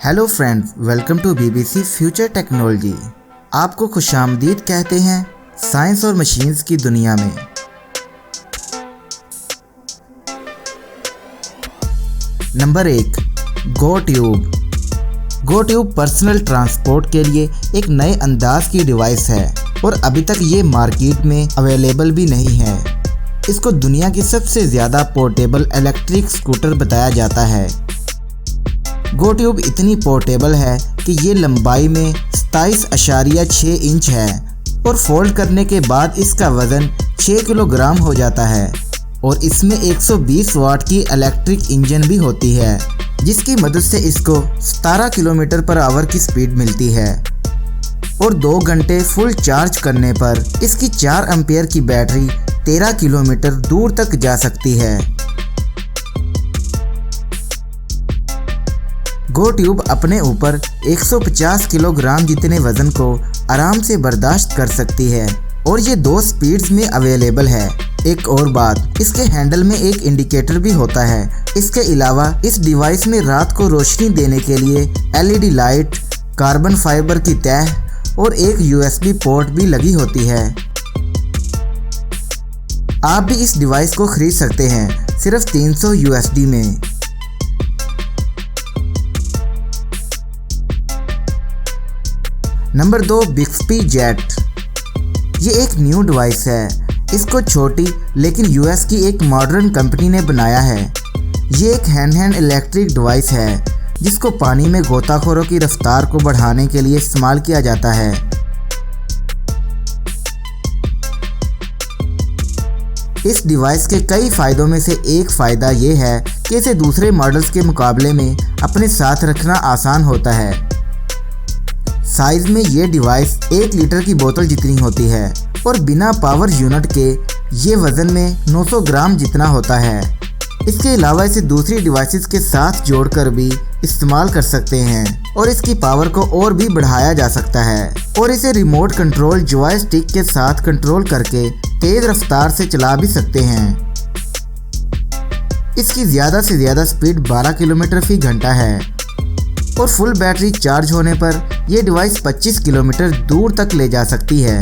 Hello friends, welcome to BBC future technology. आपको खुशामदीद कहते हैं साइंस और मशीन्स की दुनिया में। नंबर 1, गोट्यूब। गोट्यूब पर्सनल ट्रांसपोर्ट के लिए एक नए अंदाज की डिवाइस है और अभी तक ये मार्केट में अवेलेबल भी नहीं है। इसको दुनिया की सबसे ज़्यादा पोर्टेबल इलेक्ट्रिक स्कूटर बताया जाता है। गोट्यूब इतनी पोर्टेबल है कि ये लंबाई में 27.6 इंच है और फोल्ड करने के बाद इसका वज़न 6 किलोग्राम हो जाता है और इसमें 120 वाट की इलेक्ट्रिक इंजन भी होती है, जिसकी मदद से इसको 17 किलोमीटर पर आवर की स्पीड मिलती है और 2 घंटे फुल चार्ज करने पर इसकी 4 एम्पियर की बैटरी 13 किलोमीटर दूर तक जा सकती है। गोट्यूब अपने ऊपर 150 किलोग्राम जितने वजन को आराम से बर्दाश्त कर सकती है और ये 2 स्पीड्स में अवेलेबल है। एक और बात, इसके हैंडल में एक इंडिकेटर भी होता है। इसके अलावा इस डिवाइस में रात को रोशनी देने के लिए LED लाइट, कार्बन फाइबर की तह और एक USB पोर्ट भी लगी होती है। आप भी इस डिवाइस को खरीद सकते हैं सिर्फ $300 में। Number 2, Bixby jet. ये एक न्यू डिवाइस है। इसको छोटी लेकिन US की एक मॉडर्न कंपनी ने बनाया है। ये एक हैंड इलेक्ट्रिक डिवाइस है जिसको पानी में गोताखोरों की रफ्तार को बढ़ाने के लिए इस्तेमाल किया जाता है। इस डिवाइस के कई फ़ायदों में से एक फ़ायदा ये है कि इसे दूसरे मॉडल्स के मुकाबले में अपने साथ रखना आसान होता है। साइज़ में ये डिवाइस 1 लीटर की बोतल जितनी होती है और बिना पावर यूनिट के ये वज़न में 900 ग्राम जितना होता है। इसके अलावा इसे दूसरी डिवाइसेस के साथ जोड़कर भी इस्तेमाल कर सकते हैं और इसकी पावर को और भी बढ़ाया जा सकता है और इसे रिमोट कंट्रोल जॉयस्टिक के साथ कंट्रोल करके तेज़ रफ्तार से चला भी सकते हैं। इसकी ज़्यादा से ज़्यादा स्पीड 12 किलोमीटर फी घंटा है और फुल बैटरी चार्ज होने पर यह डिवाइस 25 किलोमीटर दूर तक ले जा सकती है।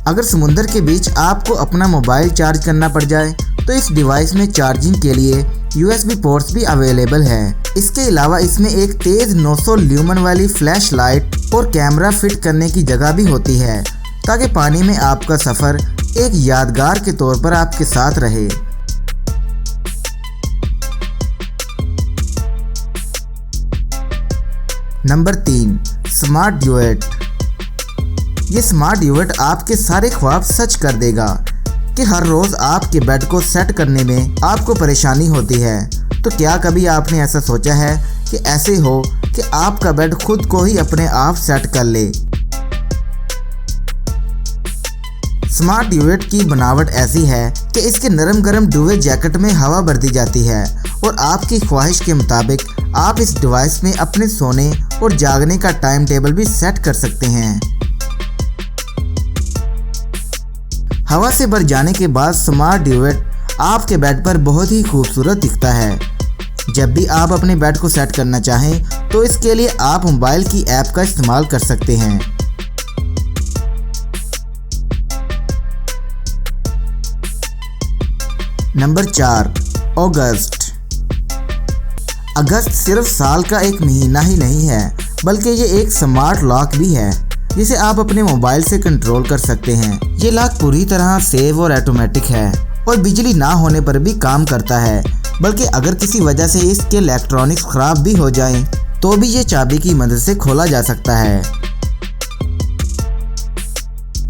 अगर समुद्र के बीच आपको अपना मोबाइल चार्ज करना पड़ जाए तो इस डिवाइस में चार्जिंग के लिए USB पोर्ट्स भी अवेलेबल है। इसके अलावा इसमें एक तेज़ 900 ल्यूमन वाली फ्लैश लाइट और कैमरा फिट करने की जगह भी होती है ताकि पानी में आपका सफ़र एक यादगार के तौर पर आपके साथ रहे। Number 3, smart duet. ये स्मार्ट ड्यूएट आपके सारे ख्वाब सच कर देगा कि हर रोज़ आपके बेड को सेट करने में आपको परेशानी होती है। तो क्या कभी आपने ऐसा सोचा है कि ऐसे हो कि आपका बेड खुद को ही अपने आप सेट कर ले। स्मार्ट ड्यूएट की बनावट ऐसी है कि इसके नरम गरम डुवे जैकेट में हवा भर दी जाती है और आपकी ख्वाहिश के मुताबिक आप इस डिवाइस में अपने सोने और जागने का टाइम टेबल भी सेट कर सकते हैं। हवा से भर जाने के बाद स्मार्ट ड्यूएट आपके बेड पर बहुत ही खूबसूरत दिखता है। जब भी आप अपने बेड को सेट करना चाहें तो इसके लिए आप मोबाइल की ऐप का इस्तेमाल कर सकते हैं। नंबर 4, अगस्त। अगस्त सिर्फ साल का एक महीना ही नहीं है बल्कि ये एक स्मार्ट लॉक भी है जिसे आप अपने मोबाइल से कंट्रोल कर सकते हैं। ये लॉक पूरी तरह सेफ और ऑटोमेटिक है और बिजली ना होने पर भी काम करता है, बल्कि अगर किसी वजह से इसके इलेक्ट्रॉनिक्स ख़राब भी हो जाएं तो भी ये चाबी की मदद से खोला जा सकता है।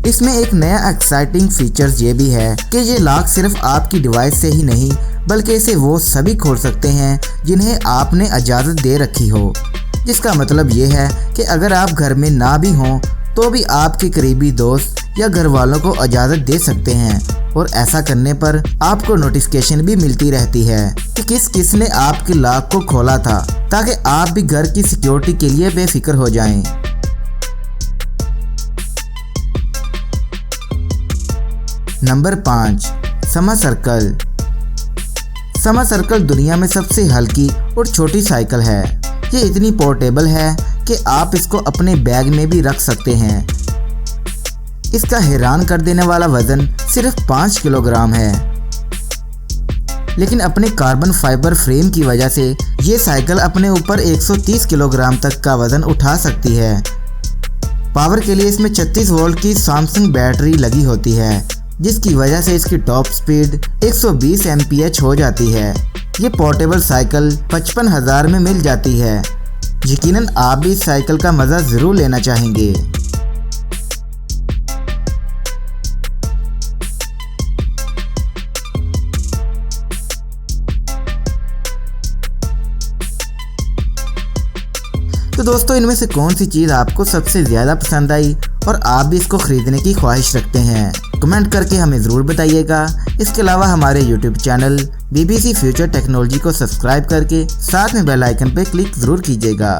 इसमें एक नया एक्साइटिंग फीचर्स ये भी है कि ये लॉक सिर्फ आपकी डिवाइस से ही नहीं बल्कि इसे वो सभी खोल सकते हैं जिन्हें आपने इजाज़त दे रखी हो। जिसका मतलब ये है कि अगर आप घर में ना भी हों तो भी आपके करीबी दोस्त या घर वालों को इजाज़त दे सकते हैं और ऐसा करने पर आपको नोटिफिकेशन भी मिलती रहती है कि किसने आपके लॉक को खोला था, ताकि आप भी घर की सिक्योरिटी के लिए बेफिक्र हो जाएं। नंबर 5, समय सर्कल। समा सर्कल दुनिया में सबसे हल्की और छोटी साइकिल है। ये इतनी पोर्टेबल है कि आप इसको अपने बैग में भी रख सकते हैं। इसका हैरान कर देने वाला वजन सिर्फ 5 किलोग्राम है, लेकिन अपने कार्बन फाइबर फ्रेम की वजह से ये साइकिल अपने ऊपर 130 किलोग्राम तक का वजन उठा सकती है। पावर के लिए इसमें 36 वोल्ट की सैमसंग बैटरी लगी होती है, जिसकी वजह से इसकी टॉप स्पीड 120 एमपीएच हो जाती है। ये पोर्टेबल साइकिल 55,000 में मिल जाती है। यकीनन आप भी इस साइकिल का मज़ा ज़रूर लेना चाहेंगे। तो दोस्तों, इनमें से कौन सी चीज़ आपको सबसे ज़्यादा पसंद आई और आप भी इसको ख़रीदने की ख्वाहिश रखते हैं? कमेंट करके हमें ज़रूर बताइएगा। इसके अलावा हमारे YouTube channel BBC future technology को सब्सक्राइब करके साथ में बेल आइकन पर क्लिक ज़रूर कीजिएगा।